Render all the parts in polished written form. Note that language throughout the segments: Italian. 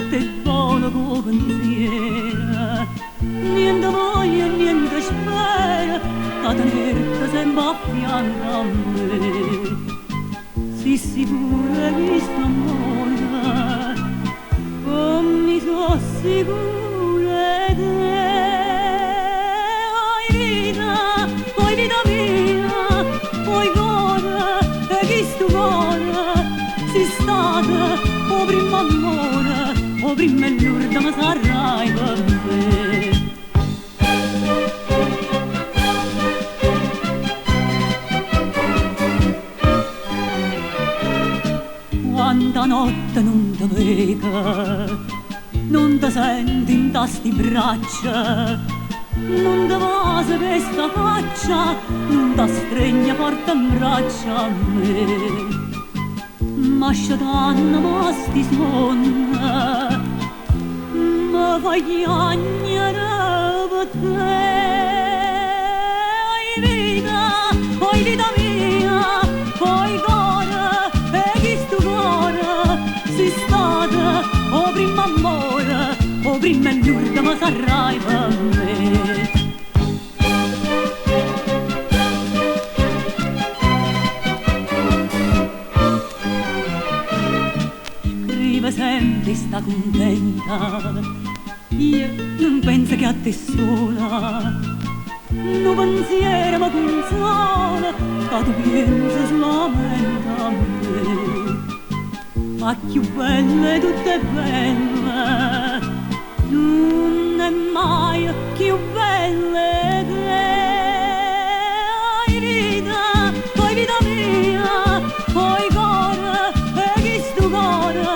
te volo con pensiero, niente voglia, niente spera, a tenerti sempre a fianco a me. Si sicura che sto amore, come so sicura di te. Oi vita mia, oi cuore, e chi sto cuore, si stata, o prima amore, o prima e l'urda ma sarai per me. Quanta notte non ti vedo, non ti senti in tasti braccia, non ti passa questa faccia, non ti stregna forte in braccia a me. Ma sciatanna ma sti smonda, ma fai chiagnere per te. Oi vita mia, oi cuore, e chi sto cuore, si stata, o prima amore, o prima e l'urda ma sarai per me. Scrive sempre sta contenta, io non penso che a te sola, no pensiero ma consola, che tu pensi solamente a me. Ma più belle, tutte belle, non è mai più belle te. Oi vita mia, oi cuore, e chi sto cuore,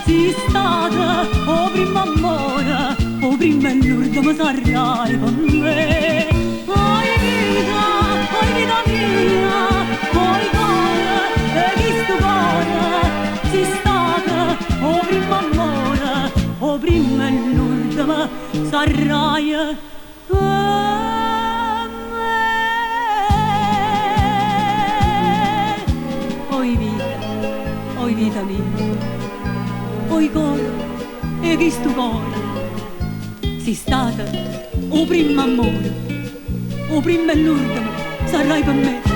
si stata, o prima amore, o prima e l'urda ma sarai per me. Oi vita mia, oi cuore, e chi sto cuore, si stata, o prima amore, o prima e l'urda ma sarai per me. Oi vita mia, oi cuore, e chi sto cuore, si stata, o prima amore, o prima e l'urda sarai per me.